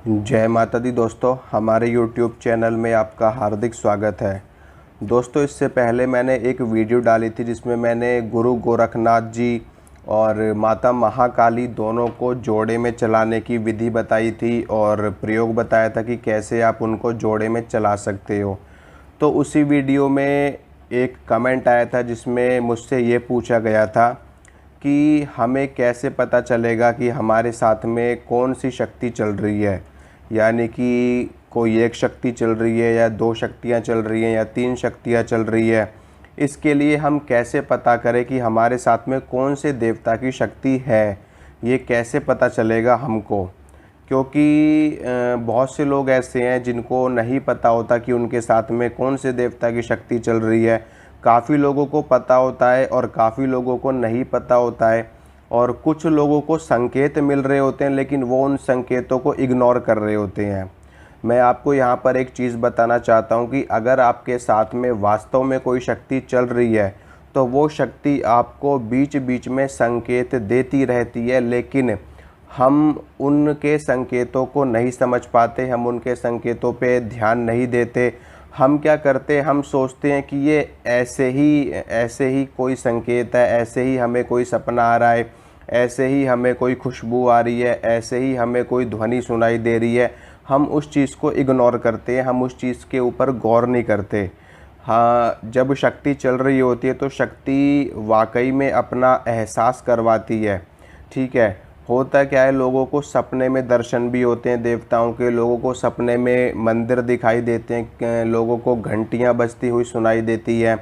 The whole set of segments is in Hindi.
जय माता दी दोस्तों, हमारे YouTube चैनल में आपका हार्दिक स्वागत है। दोस्तों, इससे पहले मैंने एक वीडियो डाली थी जिसमें मैंने गुरु गोरखनाथ जी और माता महाकाली दोनों को जोड़े में चलाने की विधि बताई थी और प्रयोग बताया था कि कैसे आप उनको जोड़े में चला सकते हो। तो उसी वीडियो में एक कमेंट आया था जिसमें मुझसे ये पूछा गया था कि हमें कैसे पता चलेगा कि हमारे साथ में कौन सी शक्ति चल रही है, यानी कि कोई एक शक्ति चल रही है या दो शक्तियाँ चल रही हैं या तीन शक्तियाँ चल रही है। इसके लिए हम कैसे पता करें कि हमारे साथ में कौन से देवता की शक्ति है, ये कैसे पता चलेगा हमको। क्योंकि बहुत से लोग ऐसे हैं जिनको नहीं पता होता कि उनके साथ में कौन से देवता की शक्ति चल रही है। काफ़ी लोगों को पता होता है और काफ़ी लोगों को नहीं पता होता है, और कुछ लोगों को संकेत मिल रहे होते हैं लेकिन वो उन संकेतों को इग्नोर कर रहे होते हैं। मैं आपको यहाँ पर एक चीज़ बताना चाहता हूँ कि अगर आपके साथ में वास्तव में कोई शक्ति चल रही है तो वो शक्ति आपको बीच बीच में संकेत देती रहती है, लेकिन हम उनके संकेतों को नहीं समझ पाते, हम उनके संकेतों पे ध्यान नहीं देते। हम क्या करते हैं, हम सोचते हैं कि ये ऐसे ही कोई संकेत है, ऐसे ही हमें कोई सपना आ रहा है, ऐसे ही हमें कोई खुशबू आ रही है, ऐसे ही हमें कोई ध्वनि सुनाई दे रही है। हम उस चीज़ को इग्नोर करते हैं, हम उस चीज़ के ऊपर गौर नहीं करते। हाँ, जब शक्ति चल रही होती है तो शक्ति वाकई में अपना एहसास करवाती है। ठीक है, होता क्या है, लोगों को सपने में दर्शन भी होते हैं देवताओं के, लोगों को सपने में मंदिर दिखाई देते हैं, लोगों को घंटियाँ बजती हुई सुनाई देती है।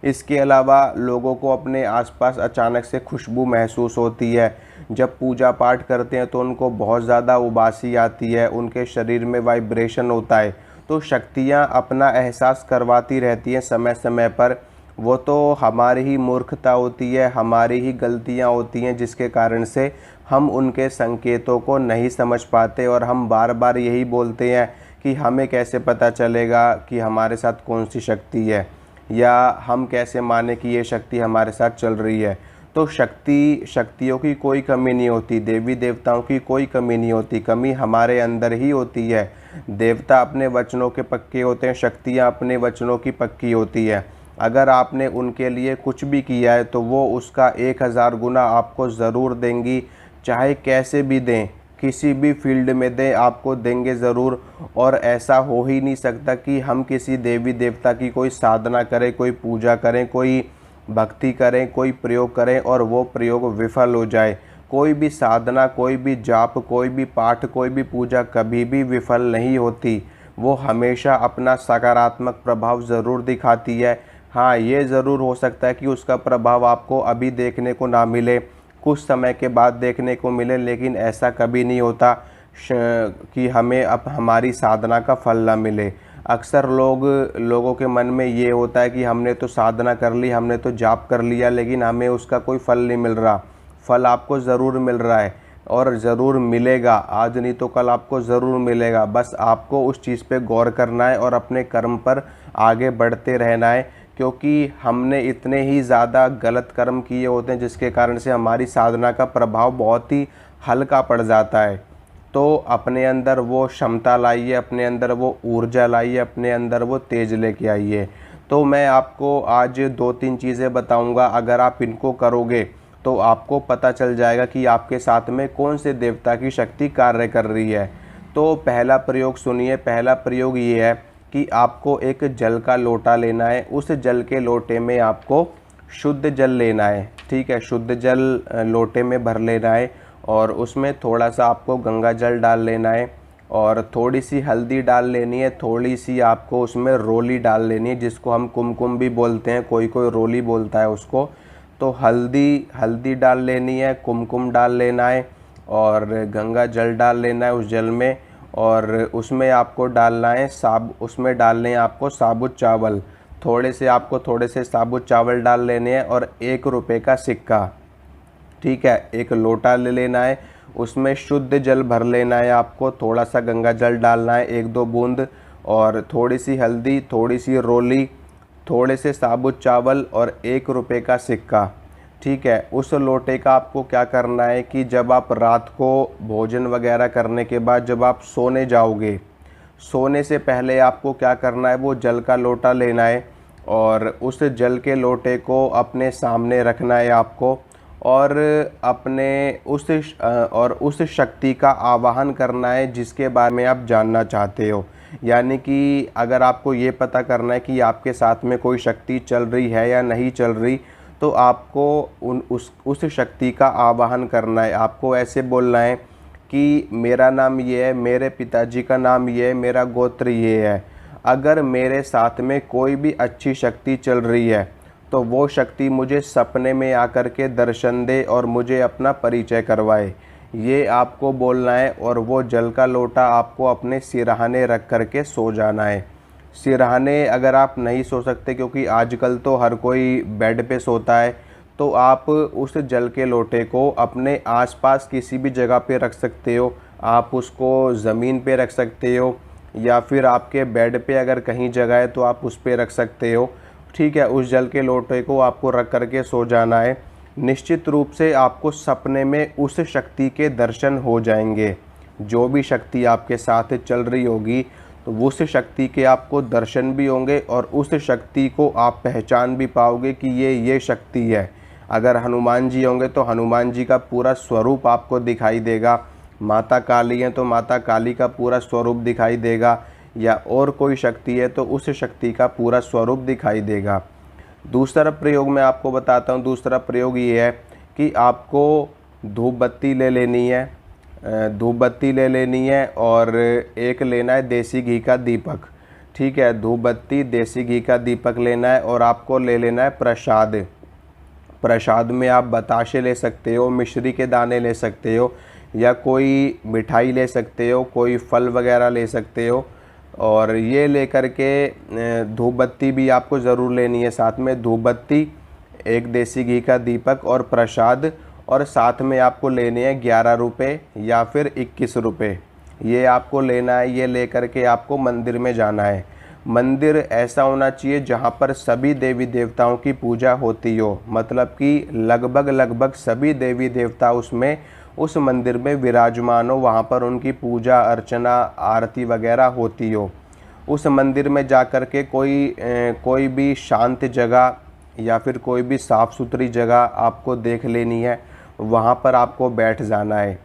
इसके अलावा लोगों को अपने आसपास अचानक से खुशबू महसूस होती है। जब पूजा पाठ करते हैं तो उनको बहुत ज़्यादा उबासी आती है, उनके शरीर में वाइब्रेशन होता है। तो शक्तियाँ अपना एहसास करवाती रहती हैं समय समय पर। वो तो हमारी ही मूर्खता होती है, हमारी ही गलतियाँ होती हैं जिसके कारण से हम उनके संकेतों को नहीं समझ पाते, और हम बार बार यही बोलते हैं कि हमें कैसे पता चलेगा कि हमारे साथ कौन सी शक्ति है, या हम कैसे माने कि ये शक्ति हमारे साथ चल रही है। तो शक्तियों की कोई कमी नहीं होती, देवी देवताओं की कोई कमी नहीं होती, कमी हमारे अंदर ही होती है। देवता अपने वचनों के पक्के होते हैं, शक्तियाँ अपने वचनों की पक्की होती है। अगर आपने उनके लिए कुछ भी किया है तो वो उसका 1000 गुना आपको ज़रूर देंगी, चाहे कैसे भी दें, किसी भी फील्ड में दें, आपको देंगे ज़रूर। और ऐसा हो ही नहीं सकता कि हम किसी देवी देवता की कोई साधना करें, कोई पूजा करें, कोई भक्ति करें, कोई प्रयोग करें और वो प्रयोग विफल हो जाए। कोई भी साधना, कोई भी जाप, कोई भी पाठ, कोई भी पूजा कभी भी विफल नहीं होती। वो हमेशा अपना सकारात्मक प्रभाव ज़रूर दिखाती है। हाँ, ये ज़रूर हो सकता है कि उसका प्रभाव आपको अभी देखने को ना मिले, कुछ समय के बाद देखने को मिले, लेकिन ऐसा कभी नहीं होता कि हमें अब हमारी साधना का फल ना मिले। अक्सर लोगों के मन में ये होता है कि हमने तो साधना कर ली, हमने तो जाप कर लिया, लेकिन हमें उसका कोई फल नहीं मिल रहा। फल आपको ज़रूर मिल रहा है और ज़रूर मिलेगा, आज नहीं तो कल आपको ज़रूर मिलेगा। बस आपको उस चीज़ पे गौर करना है और अपने कर्म पर आगे बढ़ते रहना है, क्योंकि हमने इतने ही ज़्यादा गलत कर्म किए होते हैं जिसके कारण से हमारी साधना का प्रभाव बहुत ही हल्का पड़ जाता है। तो अपने अंदर वो क्षमता लाइए, अपने अंदर वो ऊर्जा लाइए, अपने अंदर वो तेज लेके आइए। तो मैं आपको आज 2-3 चीज़ें बताऊंगा, अगर आप इनको करोगे तो आपको पता चल जाएगा कि आपके साथ में कौन से देवता की शक्ति कार्य कर रही है। तो पहला प्रयोग सुनिए। पहला प्रयोग ये है कि आपको एक जल का लोटा लेना है। उस जल के लोटे में आपको शुद्ध जल लेना है। ठीक है, शुद्ध जल लोटे में भर लेना है और उसमें थोड़ा सा आपको गंगा जल डाल लेना है और थोड़ी सी हल्दी डाल लेनी है, थोड़ी सी आपको उसमें रोली डाल लेनी है, जिसको हम कुमकुम भी बोलते हैं, कोई कोई रोली बोलता है उसको। तो हल्दी डाल लेनी है, कुमकुम डाल लेना है और गंगा जल डाल लेना है उस जल में। और उसमें आपको डालना है उसमें डालने हैं आपको साबुत चावल। थोड़े से साबुत चावल डाल लेने हैं और 1 रुपये का सिक्का। ठीक है, एक लोटा ले लेना है, उसमें शुद्ध जल भर लेना है आपको, थोड़ा सा गंगा जल डालना है 1-2 बूंद, और थोड़ी सी हल्दी, थोड़ी सी रोली, थोड़े से साबुत चावल और 1 रुपये का सिक्का। ठीक है। उस लोटे का आपको क्या करना है कि जब आप रात को भोजन वगैरह करने के बाद जब आप सोने जाओगे, सोने से पहले आपको क्या करना है, वो जल का लोटा लेना है और उस जल के लोटे को अपने सामने रखना है आपको, और उस शक्ति का आवाहन करना है जिसके बारे में आप जानना चाहते हो। यानी कि अगर आपको ये पता करना है कि आपके साथ में कोई शक्ति चल रही है या नहीं चल रही, तो आपको उस शक्ति का आवाहन करना है। आपको ऐसे बोलना है कि मेरा नाम ये है, मेरे पिताजी का नाम ये है, मेरा गोत्र ये है। अगर मेरे साथ में कोई भी अच्छी शक्ति चल रही है तो वो शक्ति मुझे सपने में आकर के दर्शन दे और मुझे अपना परिचय करवाए, ये आपको बोलना है। और वो जल का लोटा आपको अपने सिरहाने रख कर के सो जाना है। सिरहाने अगर आप नहीं सो सकते, क्योंकि आजकल तो हर कोई बेड पे सोता है, तो आप उस जल के लोटे को अपने आसपास किसी भी जगह पे रख सकते हो। आप उसको ज़मीन पे रख सकते हो या फिर आपके बेड पे अगर कहीं जगह है तो आप उस पे रख सकते हो। ठीक है, उस जल के लोटे को आपको रख करके सो जाना है। निश्चित रूप से आपको सपने में उस शक्ति के दर्शन हो जाएंगे। जो भी शक्ति आपके साथ चल रही होगी तो उस शक्ति के आपको दर्शन भी होंगे और उस शक्ति को आप पहचान भी पाओगे कि ये शक्ति है। अगर हनुमान जी होंगे तो हनुमान जी का पूरा स्वरूप आपको दिखाई देगा। माता काली हैं तो माता काली का पूरा स्वरूप दिखाई देगा, या और कोई शक्ति है तो उस शक्ति का पूरा स्वरूप दिखाई देगा। दूसरा प्रयोग मैं आपको बताता हूँ। दूसरा प्रयोग ये है कि आपको धूप बत्ती ले लेनी है, धूप बत्ती ले लेनी है और एक लेना है देसी घी का दीपक। ठीक है, धूप बत्ती, देसी घी का दीपक लेना है और आपको ले लेना है प्रसाद। प्रसाद में आप बताशे ले सकते हो, मिश्री के दाने ले सकते हो, या कोई मिठाई ले सकते हो, कोई फल वगैरह ले सकते हो। और ये लेकर के धूप बत्ती भी आपको ज़रूर लेनी है साथ में। धूप बत्ती, एक देसी घी का दीपक और प्रसाद, और साथ में आपको लेने हैं 11 रुपये या फिर 21 रुपये। ये आपको लेना है। ये लेकर के आपको मंदिर में जाना है। मंदिर ऐसा होना चाहिए जहाँ पर सभी देवी देवताओं की पूजा होती हो, मतलब कि लगभग सभी देवी देवता उस मंदिर में विराजमान हो, वहाँ पर उनकी पूजा अर्चना आरती वगैरह होती हो। उस मंदिर में जा कर के कोई भी शांत जगह या फिर कोई भी साफ़ सुथरी जगह आपको देख लेनी है, वहाँ पर आपको बैठ जाना है।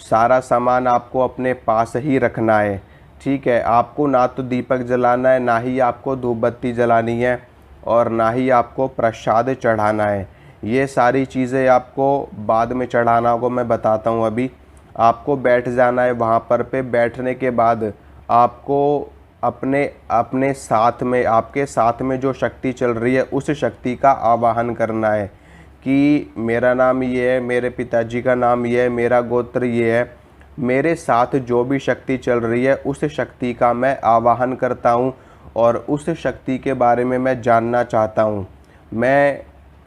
सारा सामान आपको अपने पास ही रखना है। ठीक है, आपको ना तो दीपक जलाना है, ना ही आपको धूप बत्ती जलानी है, और ना ही आपको प्रसाद चढ़ाना है। ये सारी चीज़ें आपको बाद में चढ़ाना होगा, मैं बताता हूँ। अभी आपको बैठ जाना है वहाँ पर। बैठने के बाद आपको अपने साथ में, आपके साथ में जो शक्ति चल रही है उस शक्ति का आवाहन करना है कि मेरा नाम ये है, मेरे पिताजी का नाम ये है, मेरा गोत्र ये है, मेरे साथ जो भी शक्ति चल रही है उस शक्ति का मैं आवाहन करता हूँ और उस शक्ति के बारे में मैं जानना चाहता हूँ। मैं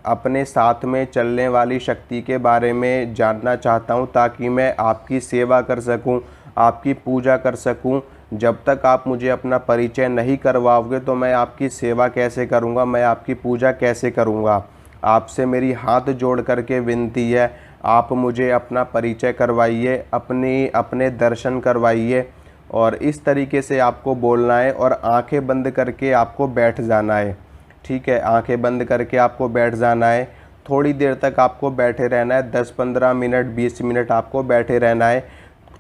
अपने साथ में चलने वाली शक्ति के बारे में जानना चाहता हूँ ताकि मैं आपकी सेवा कर सकूँ, आपकी पूजा कर सकूँ। जब तक आप मुझे अपना परिचय नहीं करवाओगे तो मैं आपकी सेवा कैसे करूँगा, मैं आपकी पूजा कैसे करूँगा। आपसे मेरी हाथ जोड़ करके विनती है, आप मुझे अपना परिचय करवाइए, अपने दर्शन करवाइए। और इस तरीके से आपको बोलना है और आंखें बंद करके आपको बैठ जाना है। ठीक है, आंखें बंद करके आपको बैठ जाना है। थोड़ी देर तक आपको बैठे रहना है, 10-15 मिनट 20 मिनट आपको बैठे रहना है।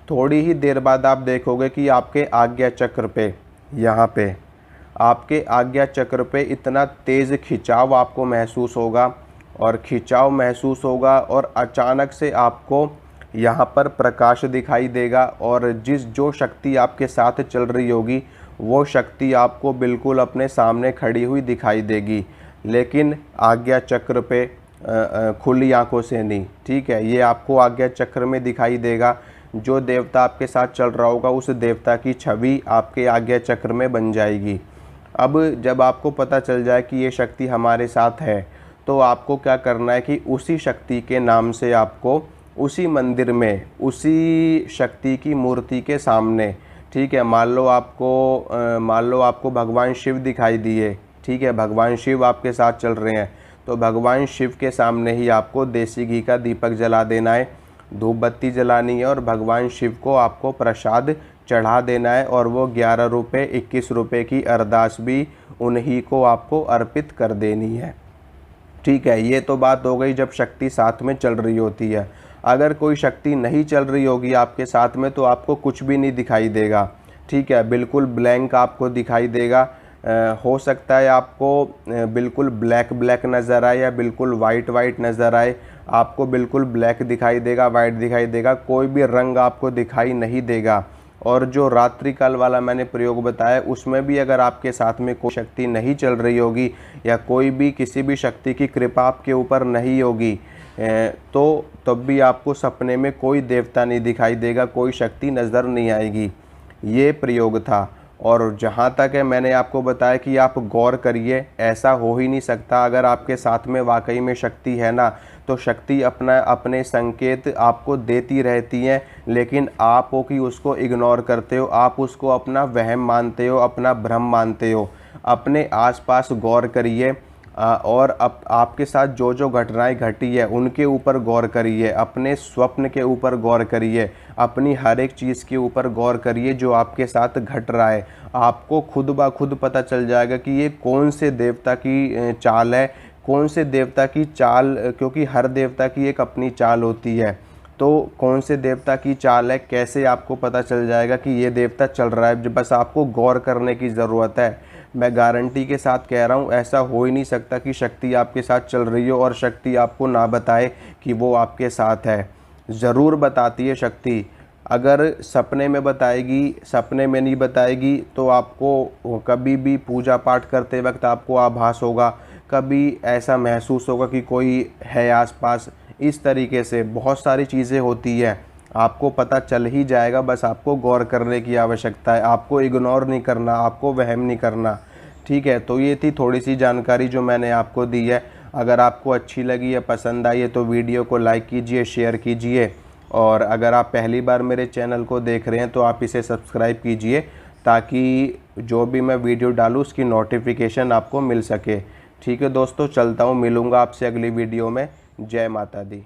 थोड़ी ही देर बाद आप देखोगे कि आपके आज्ञा चक्र पे, यहाँ पे आपके आज्ञा चक्र पे इतना तेज़ खिंचाव आपको महसूस होगा, और खिंचाव महसूस होगा और अचानक से आपको यहाँ पर प्रकाश दिखाई देगा, और जो शक्ति आपके साथ चल रही होगी वो शक्ति आपको बिल्कुल अपने सामने खड़ी हुई दिखाई देगी, लेकिन आज्ञा चक्र पे खुली आंखों से नहीं। ठीक है, ये आपको आज्ञा चक्र में दिखाई देगा। जो देवता आपके साथ चल रहा होगा उस देवता की छवि आपके आज्ञा चक्र में बन जाएगी। अब जब आपको पता चल जाए कि ये शक्ति हमारे साथ है, तो आपको क्या करना है कि उसी शक्ति के नाम से आपको उसी मंदिर में, उसी शक्ति की मूर्ति के सामने, ठीक है, मान लो आपको भगवान शिव दिखाई दिए। ठीक है, भगवान शिव आपके साथ चल रहे हैं, तो भगवान शिव के सामने ही आपको देसी घी का दीपक जला देना है, धूप बत्ती जलानी है और भगवान शिव को आपको प्रसाद चढ़ा देना है। और वो 11 रुपये 21 रुपये की अरदास भी उन्हीं को आपको अर्पित कर देनी है। ठीक है, ये तो बात हो गई जब शक्ति साथ में चल रही होती है। अगर कोई शक्ति नहीं चल रही होगी आपके साथ में तो आपको कुछ भी नहीं दिखाई देगा। ठीक है, बिल्कुल ब्लैंक आपको दिखाई देगा। हो सकता है आपको बिल्कुल ब्लैक ब्लैक नज़र आए या बिल्कुल वाइट वाइट नज़र आए। आपको बिल्कुल ब्लैक दिखाई देगा, वाइट दिखाई देगा, कोई भी रंग आपको दिखाई नहीं देगा। और जो रात्रि काल वाला मैंने प्रयोग बताया उसमें भी अगर आपके साथ में कोई शक्ति नहीं चल रही होगी या कोई भी किसी भी शक्ति की कृपा आपके ऊपर नहीं होगी तो तब भी आपको सपने में कोई देवता नहीं दिखाई देगा, कोई शक्ति नज़र नहीं आएगी। ये प्रयोग था। और जहाँ तक है मैंने आपको बताया कि आप गौर करिए, ऐसा हो ही नहीं सकता। अगर आपके साथ में वाकई में शक्ति है ना तो शक्ति अपने संकेत आपको देती रहती हैं, लेकिन आप हो कि उसको इग्नोर करते हो, आप उसको अपना वहम मानते हो, अपना भ्रम मानते हो। अपने आसपास गौर करिए और आपके साथ जो जो घटनाएं घटी है उनके ऊपर गौर करिए, अपने स्वप्न के ऊपर गौर करिए, अपनी हर एक चीज़ के ऊपर गौर करिए जो आपके साथ घट रहा है। आपको खुद ब खुद पता चल जाएगा कि ये कौन से देवता की चाल है, कौन से देवता की चाल, क्योंकि हर देवता की एक अपनी चाल होती है। तो कौन से देवता की चाल है कैसे आपको पता चल जाएगा कि ये देवता चल रहा है। बस आपको गौर करने की ज़रूरत है। मैं गारंटी के साथ कह रहा हूँ, ऐसा हो ही नहीं सकता कि शक्ति आपके साथ चल रही हो और शक्ति आपको ना बताए कि वो आपके साथ है। ज़रूर बताती है शक्ति। अगर सपने में बताएगी, सपने में नहीं बताएगी तो आपको कभी भी पूजा पाठ करते वक्त आपको आभास होगा, कभी ऐसा महसूस होगा कि कोई है आसपास। इस तरीके से बहुत सारी चीज़ें होती हैं, आपको पता चल ही जाएगा। बस आपको गौर करने की आवश्यकता है, आपको इग्नोर नहीं करना, आपको वहम नहीं करना। ठीक है, तो ये थी थोड़ी सी जानकारी जो मैंने आपको दी है। अगर आपको अच्छी लगी है, पसंद आई है तो वीडियो को लाइक कीजिए, शेयर कीजिए। और अगर आप पहली बार मेरे चैनल को देख रहे हैं तो आप इसे सब्सक्राइब कीजिए ताकि जो भी मैं वीडियो डालूँ उसकी नोटिफिकेशन आपको मिल सके। ठीक है दोस्तों, चलता हूँ, मिलूँगा आपसे अगली वीडियो में। जय माता दी।